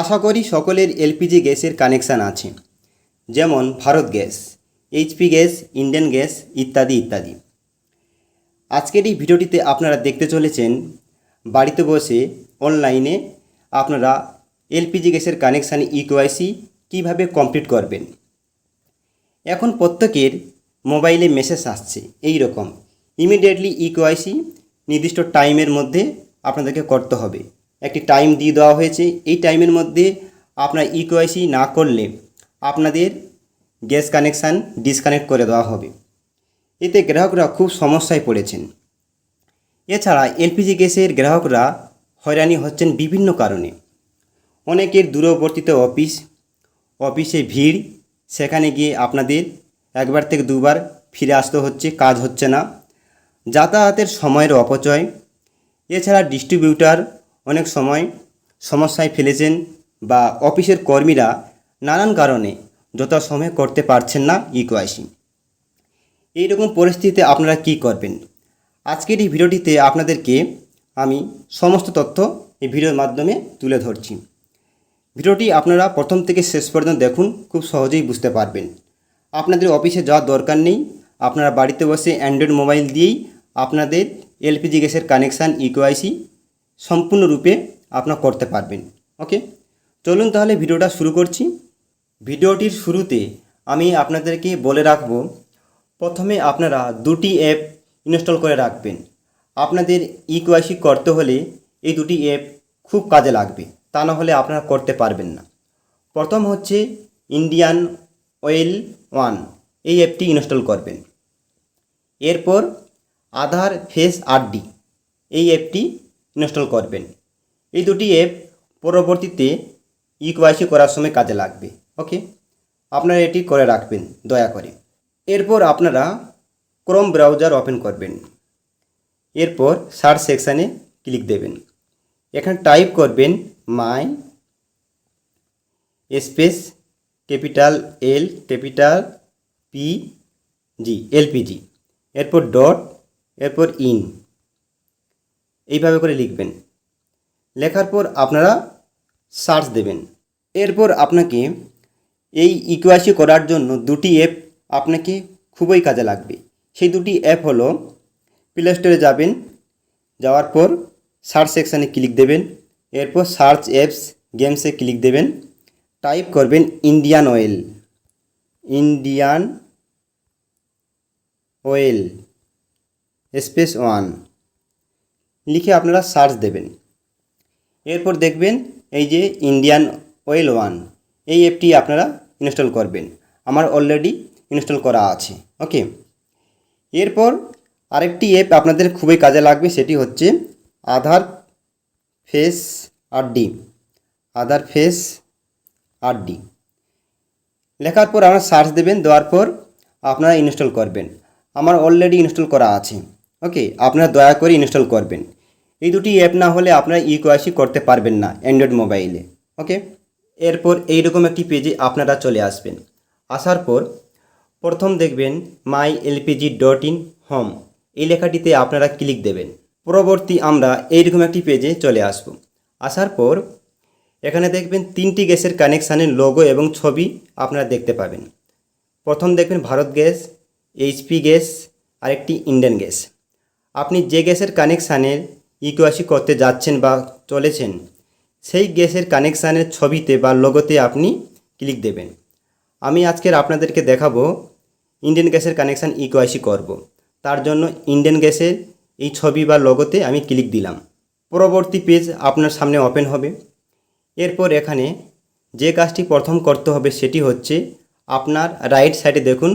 আশা করি সকলের এলপিজি গ্যাসের কানেকশান আছে, যেমন Bharat gas, HP gas, Indian gas ইত্যাদি ইত্যাদি। আজকের এই ভিডিওটিতে আপনারা দেখতে চলেছেন বাড়িতে বসে অনলাইনে আপনারা এলপিজি গ্যাসের কানেকশান ইকেওয়াইসি কীভাবে কমপ্লিট করবেন। এখন প্রত্যেকের মোবাইলে মেসেজ আসছে এই রকম, ইমিডিয়েটলি ইকেওয়াইসি নির্দিষ্ট টাইমের মধ্যে আপনাদেরকে করতে হবে। একটি টাইম দিয়ে দেওয়া হয়েছে, এই টাইমের মধ্যে আপনার ইকেওয়াইসি না করলে আপনাদের গ্যাস কানেকশান ডিসকানেক্ট করে দেওয়া হবে। এতে গ্রাহকরা খুব সমস্যায় পড়েছেন। এছাড়া এলপিজি গ্যাসের গ্রাহকরা হয়রানি হচ্ছেন বিভিন্ন কারণে। অনেকের দূরবর্তীতে অফিসে ভিড়, সেখানে গিয়ে আপনাদের একবার থেকে দুবার ফিরে আসতে হচ্ছে, কাজ হচ্ছে না। যাতায়াতের সময়ের অপচয়, এছাড়া ডিস্ট্রিবিউটার অনেক সময় সমস্যায় ফেলেছেন বা অফিসের কর্মীরা নানান কারণে যথাসময়ে করতে পারছেন না ইকেওয়াইসি। এইরকম পরিস্থিতিতে আপনারা কি করবেন? আজকের এই ভিডিওটিতে আপনাদেরকে আমি সমস্ত তথ্য এই ভিডিওর মাধ্যমে তুলে ধরছি। ভিডিওটি আপনারা প্রথম থেকে শেষ পর্যন্ত দেখুন, খুব সহজেই বুঝতে পারবেন। আপনাদের অফিসে যাওয়ার দরকার নেই, আপনারা বাড়িতে বসে অ্যান্ড্রয়েড মোবাইল দিয়েই আপনাদের এলপিজি গ্যাসের কানেকশান ইকেওয়াইসি সম্পূর্ণরূপে আপনারা করতে পারবেন। ওকে, চলুন তাহলে ভিডিওটা শুরু করছি। ভিডিওটির শুরুতে আমি আপনাদেরকে বলে রাখব, প্রথমে আপনারা দুটি অ্যাপ ইনস্টল করে রাখবেন। আপনাদের ইকেওয়াইসি করতে হলে এই দুটি অ্যাপ খুব কাজে লাগবে, তা না হলে আপনারা করতে পারবেন না। প্রথম হচ্ছে ইন্ডিয়ান অয়েল ওয়ান, এই অ্যাপটি ইনস্টল করবেন। এরপর আধার ফেস আরডি, এই অ্যাপটি ইনস্টল করবেন। এই দুটি অ্যাপ পরবর্তীতে ইকেওয়াইসি করার সময় কাজে লাগবে। ওকে, আপনারা এটি করে রাখবেন দয়া করে। এরপর আপনারা ক্রোম ব্রাউজার ওপেন করবেন। এরপর সার্চ সেকশানে ক্লিক দেবেন। এখানে টাইপ করবেন মাই স্পেস ক্যাপিটাল এল ক্যাপিটাল পি জি এলপিজি, এরপর ডট, এরপর ইন, এইভাবে করে লিখবেন। লেখার পর আপনারা সার্চ দেবেন। এরপর আপনাকে এই ইকেওয়াইসি করার জন্য দুটি অ্যাপ আপনাকে খুবই কাজে লাগবে। সেই দুটি অ্যাপ হলো, প্লে স্টোরে যাবেন, যাওয়ার পর সার্চ সেকশানে ক্লিক দেবেন। এরপর সার্চ অ্যাপস গেমসে ক্লিক দেবেন। টাইপ করবেন ইন্ডিয়ান অয়েল স্পেস ওয়ান, লিখে আপনারা সার্চ দেবেন। এরপর দেখবেন এই যে ইন্ডিয়ান অয়েল ওয়ান, এই অ্যাপটি আপনারা ইনস্টল করবেন। আমার অলরেডি ইনস্টল করা আছে। ওকে, এরপর আরেকটি অ্যাপ আপনাদের খুবই কাজে লাগবে, সেটি হচ্ছে আধার ফেস আরডি। লেখার পর আপনারা সার্চ দেবেন, দেওয়ার পর আপনারা ইনস্টল করবেন। আমার অলরেডি ইনস্টল করা আছে। ওকে, আপনারা দয়া করে ইনস্টল করবেন। এই দুটি অ্যাপ না হলে আপনারা ইকেওয়াইসি করতে পারবেন না অ্যান্ড্রয়েড মোবাইলে। ওকে, এরপর এইরকম একটি পেজে আপনারা চলে আসবেন। আসার পর প্রথম দেখবেন মাই এলপিজি ডট ইন হোম, এই লেখাটিতে আপনারা ক্লিক দেবেন। পরবর্তী আমরা এইরকম একটি পেজে চলে আসব। আসার পর এখানে দেখবেন তিনটি গ্যাসের কানেকশানের লোগো এবং ছবি আপনারা দেখতে পাবেন। প্রথম দেখবেন ভারত গ্যাস, এইচপি গ্যাস, আরেকটি ইন্ডিয়ান গ্যাস। আপনি যে গ্যাসের কানেকশানের ইকেওয়াইসি করতে যাচ্ছেন বা চলেছেন, সেই গ্যাসের কানেকশানের ছবিতে বা লোগোতে আপনি ক্লিক দেবেন। আমি আজকের আপনাদেরকে দেখাবো ইন্ডিয়ান গ্যাসের কানেকশান ইকেওয়াইসি করব। তার জন্য ইন্ডিয়ান গ্যাসের এই ছবি বা লোগোতে আমি ক্লিক দিলাম। পরবর্তী পেজ আপনার সামনে ওপেন হবে। এরপর এখানে যে কাজটি প্রথম করতে হবে সেটি হচ্ছে, আপনার রাইট সাইডে দেখুন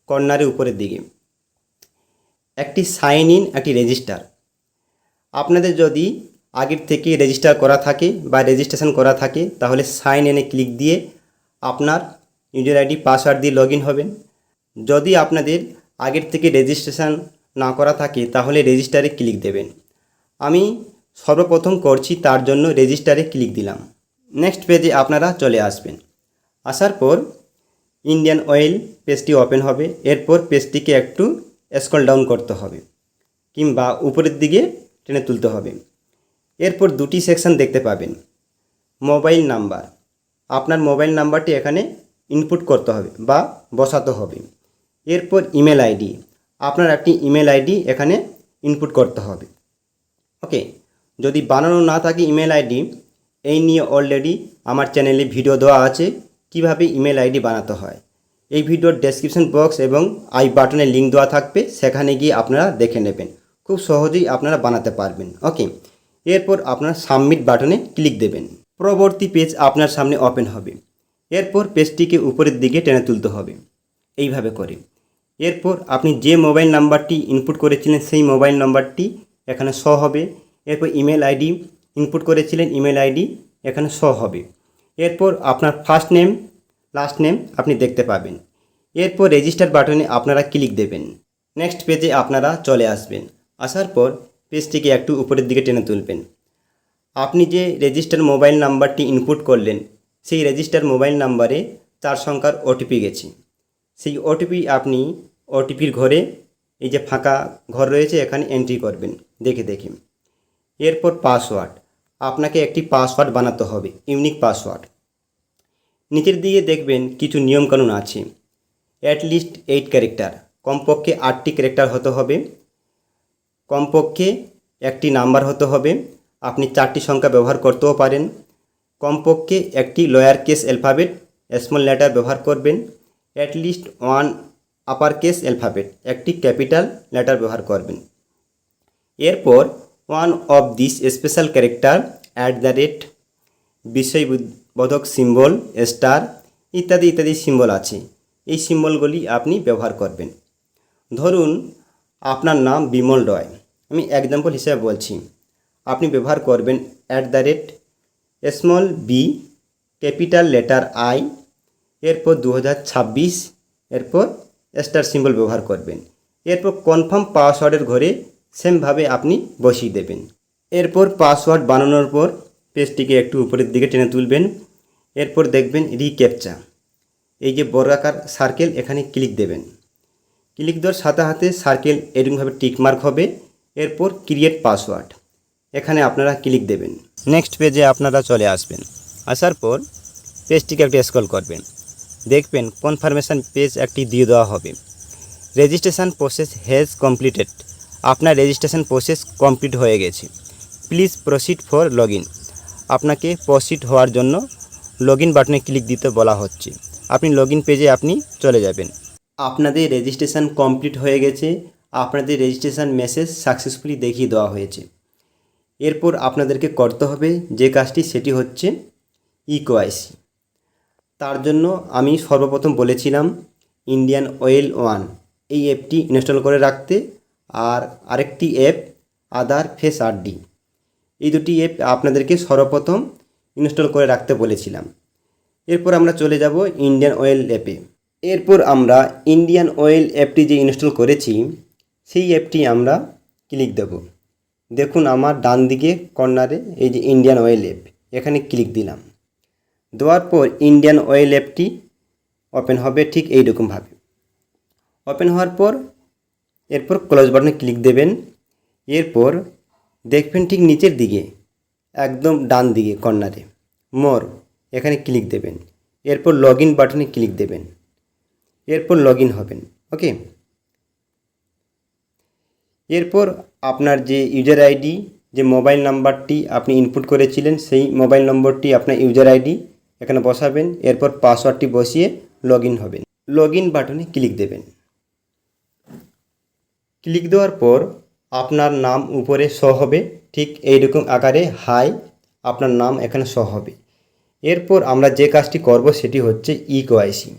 কর্নারের উপরের দিকে একটি সাইন ইন, একটি রেজিস্টার। আপনাদের যদি আগের থেকে রেজিস্টার করা থাকে বা রেজিস্ট্রেশন করা থাকে, তাহলে সাইন ইনে ক্লিক দিয়ে আপনার ইউজার আইডি পাসওয়ার্ড দিয়ে লগ ইন হবেন। যদি আপনাদের আগের থেকে রেজিস্ট্রেশন না করা থাকে, তাহলে রেজিস্টারে ক্লিক দেবেন। আমি সর্বপ্রথম করছি, তার জন্য রেজিস্টারে ক্লিক দিলাম। নেক্সট পেজে আপনারা চলে আসবেন। আসার পর ইন্ডিয়ান অয়েল পেজটি ওপেন হবে। এরপর পেজটিকে একটু স্ক্রল ডাউন করতে হবে কিংবা উপরের দিকে টেনে তুলতে হবে। এরপর দুটি সেকশন দেখতে পাবেন, মোবাইল নাম্বার, আপনার মোবাইল নাম্বারটি এখানে ইনপুট করতে হবে বা বসাতে হবে। এরপর ইমেল আইডি, আপনার একটি ইমেল আইডি এখানে ইনপুট করতে হবে। ওকে, যদি বানানো না থাকে ইমেল আইডি, এই নিয়ে অলরেডি আমার চ্যানেলে ভিডিও দেওয়া আছে কিভাবে ইমেল আইডি বানাতে হয়। এই ভিডিওর ডেসক্রিপশন বক্স এবং আই বাটনে লিঙ্ক দেওয়া থাকবে, সেখানে গিয়ে আপনারা দেখে নেবেন, খুব সহজেই আপনারা বানাতে পারবেন। ওকে, এরপর আপনারা সাবমিট বাটনে ক্লিক দেবেন। পরবর্তী পেজ আপনার সামনে ওপেন হবে। এরপর পেজটিকে উপরের দিকে টেনে তুলতে হবে এইভাবে করে। এরপর আপনি যে মোবাইল নাম্বারটি ইনপুট করেছিলেন সেই মোবাইল নাম্বারটি এখানে শো হবে। এরপর ইমেল আইডি ইনপুট করেছিলেন, ইমেল আইডি এখানে শো হবে। এরপর আপনার ফার্স্ট নেম লাস্ট নেম আপনি দেখতে পাবেন। এরপর রেজিস্টার বাটনে আপনারা ক্লিক দেবেন। নেক্সট পেজে আপনারা চলে আসবেন। আসার পর পেজটিকে একটু উপরের দিকে টেনে তুলবেন। আপনি যে রেজিস্টার মোবাইল নাম্বারটি ইনপুট করলেন সেই রেজিস্টার মোবাইল নাম্বারে 4 সংখ্যার ওটিপি গেছে। সেই ওটিপি আপনি ওটিপির ঘরে এই যে ফাঁকা ঘর রয়েছে এখানে এন্ট্রি করবেন দেখে দেখে। এরপর পাসওয়ার্ড, আপনাকে একটি পাসওয়ার্ড বানাতে হবে, ইউনিক পাসওয়ার্ড। নিচের দিকে দেখবেন কিছু নিয়মকানুন আছে। অ্যাটলিস্ট 8 ক্যারেক্টার, কমপক্ষে 8টি ক্যারেক্টার হতে হবে। কমপক্ষে একটি নাম্বার হতে হবে, আপনি 4টি সংখ্যা ব্যবহার করতেও পারেন। কমপক্ষে একটি lower case alphabet small letter ব্যবহার করবেন। অ্যাটলিস্ট 1 আপার কেস অ্যালফাবেট, একটি ক্যাপিটাল লেটার ব্যবহার করবেন। এরপর one of this special character @ বিস্ময়বোধক সিম্বল, স্টার ইত্যাদি ইত্যাদি সিম্বল আছে, এই সিম্বলগুলি আপনি ব্যবহার করবেন। ধরুন আপনার নাম বিমল রয়, আমি এক্সাম্পল হিসেবে বলছি। আপনি ব্যবহার করবেন small B capital letter I, এরপর 2026, এরপর স্টার সিম্বল ব্যবহার করবেন। এরপর কনফার্ম পাসওয়ার্ডের ঘরে সেমভাবে আপনি বসিয়ে দেবেন। এরপর পাসওয়ার্ড বানানোর পর পেজটিকে একটু উপরের দিকে টেনে তুলবেন। এরপর দেখবেন রিক্যাপচা, এই যে বর্গাকার সার্কেল এখানে ক্লিক দেবেন। ক্লিক দেওয়ার সাথে সাথে সার্কেল এরকমভাবে টিকমার্ক হবে। এরপর ক্রিয়েট পাসওয়ার্ড, এখানে আপনারা ক্লিক দেবেন। নেক্সট পেজে আপনারা চলে আসবেন। আসার পর পেজটিকে একটু স্ক্রল করবেন, দেখবেন কনফার্মেশন পেজ একটি দিয়ে দেওয়া হবে। রেজিস্ট্রেশন প্রসেস হ্যাজ কমপ্লিটেড, আপনার রেজিস্ট্রেশন প্রসেস কমপ্লিট হয়ে গেছে। Please proceed for log in, আপনাকে প্রসিড হওয়ার জন্য লগ ইন বাটনে ক্লিক দিতে বলা হচ্ছে। আপনি লগ ইন পেজে আপনি চলে যাবেন। আপনাদের রেজিস্ট্রেশন কমপ্লিট হয়ে গেছে, আপনাদের রেজিস্ট্রেশন মেসেজ সাকসেসফুলি দেখিয়ে দেওয়া হয়েছে। এরপর আপনাদেরকে করতে হবে যে কাজটি, সেটি হচ্ছে ইকেওয়াইসি। তার জন্য আমি সর্বপ্রথম বলেছিলাম ইন্ডিয়ান অয়েল 1 এই অ্যাপটি ইনস্টল করে রাখতে, আর আরেকটি অ্যাপ আধার ফেস আরডি, এই দুটি অ্যাপ আপনাদেরকে সর্বপ্রথম ইনস্টল করে রাখতে বলেছিলাম। এরপর আমরা চলে যাব ইন্ডিয়ান অয়েল অ্যাপে। এরপর আমরা ইন্ডিয়ান অয়েল অ্যাপটি যে ইনস্টল করেছি সেই অ্যাপটি আমরা ক্লিক দেব। দেখুন আমার ডান দিকে কর্নারে এই যে ইন্ডিয়ান অয়েল অ্যাপ, এখানে ক্লিক দিলাম। দেওয়ার পর ইন্ডিয়ান অয়েল অ্যাপটি ওপেন হবে ঠিক এইরকমভাবে। ওপেন হওয়ার পর এরপর ক্লোজ বাটনে ক্লিক দেবেন। এরপর দেখবেন ঠিক নিচের দিকে একদম ডান দিকে কর্নারে মোর, এখানে ক্লিক দেবেন। এরপর লগ ইন বাটনে ক্লিক দেবেন। এরপর লগ ইন হবেন। ওকে, এরপর আপনার যে ইউজার আইডি, যে মোবাইল নাম্বারটি আপনি ইনপুট করেছিলেন সেই মোবাইল নম্বরটি আপনার ইউজার আইডি এখানে বসাবেন। এরপর পাসওয়ার্ডটি বসিয়ে লগ ইন হবেন। লগ ইন বাটনে ক্লিক দেবেন। ক্লিক দেওয়ার পর আপনার নাম উপরে শো হবে ঠিক এইরকম আকারে, হাই আপনার নাম এখানে শো হবে। এরপর আমরা যে কাজটি করব সেটি হচ্ছে ইকেওয়াইসি।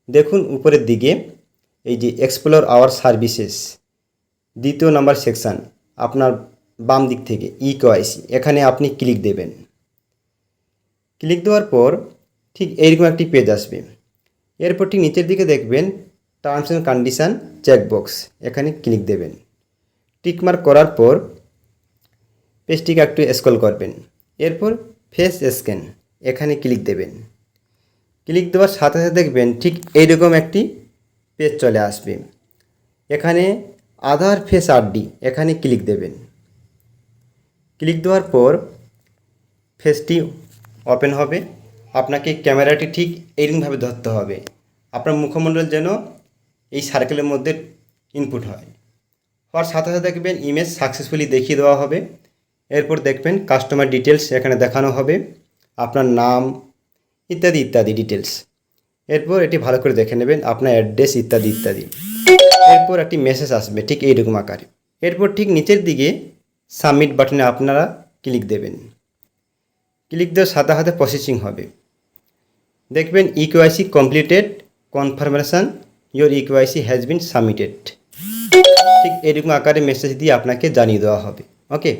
দেখুন উপরের দিকে এই যে এক্সপ্লোর আওয়ার সার্ভিসেস, দ্বিতীয় নাম্বার সেকশান আপনার বাম দিক থেকে ইকেওয়াইসি, এখানে আপনি ক্লিক দেবেন। ক্লিক দেওয়ার পর ঠিক এইরকম একটি পেজ আসবে। এরপর ঠিক নিচের দিকে দেখবেন টার্মস অ্যান্ড কন্ডিশান চেকবক্স, এখানে ক্লিক দেবেন। টিকমার্ক করার পর পেজটিকে একটু স্ক্রল করবেন। এরপর ফেস স্ক্যান, এখানে ক্লিক দেবেন। ক্লিক দেওয়ার সাথে সাথে দেখবেন ঠিক এইরকম একটি পেজ চলে আসবে। এখানে আধার ফেস আরডি, এখানে ক্লিক দেবেন। ক্লিক দেওয়ার পর ফেসটি ওপেন হবে। আপনাকে ক্যামেরাটি ঠিক এইরকমভাবে ধরতে হবে, আপনার মুখমণ্ডল যেন এই সার্কেলের মধ্যে ইনপুট হয়। হওয়ার সাথে সাথে দেখবেন ইমেজ সাকসেসফুলি দেখিয়ে দেওয়া হবে। এরপর দেখবেন কাস্টমার ডিটেলস এখানে দেখানো হবে, আপনার নাম ইত্যাদি ইত্যাদি ডিটেলস। এরপর এটি ভালো করে দেখে নেবেন, আপনার অ্যাড্রেস ইত্যাদি ইত্যাদি। এরপর একটি মেসেজ আসবে ঠিক এইরকম আকারে। এরপর ঠিক নিচের দিকে সাবমিট বাটনে আপনারা ক্লিক দেবেন। ক্লিক দেওয়ার সাথে সাথে প্রসেসিং হবে। দেখবেন eKYC completed, confirmation your eKYC has been submitted. ঠিক এরকম আকারে মেসেজ দিয়ে আপনাকে জানিয়ে দেওয়া হবে। ওকে,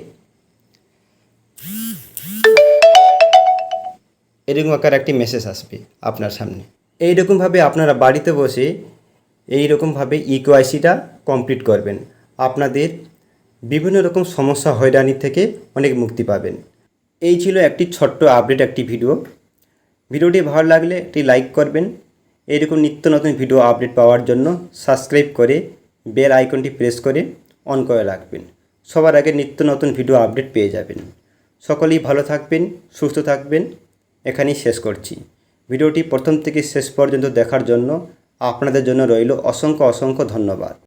এরকম আকারে একটি মেসেজ আসবে আপনার সামনে। এইরকমভাবে আপনারা বাড়িতে বসে এইরকমভাবে ইকেওয়াইসিটা কমপ্লিট করবেন। আপনাদের বিভিন্ন রকম সমস্যা হয়রানি থেকে অনেক মুক্তি পাবেন। এই ছিল একটি ছোট্ট আপডেট, একটি ভিডিও। ভিডিওটি ভালো লাগলে একটি লাইক করবেন। এইরকম নিত্য নতুন ভিডিও আপডেট পাওয়ার জন্য সাবস্ক্রাইব করে বেল আইকনটি প্রেস করে অন করে রাখবেন। সবার আগে নিত্য নতুন ভিডিও আপডেট পেয়ে যাবেন। সকলেই ভালো থাকবেন, সুস্থ থাকবেন। এখানেই শেষ করছি। ভিডিওটি প্রথম থেকে শেষ পর্যন্ত দেখার জন্য আপনাদের জন্য রইল অসংখ্য অসংখ্য ধন্যবাদ।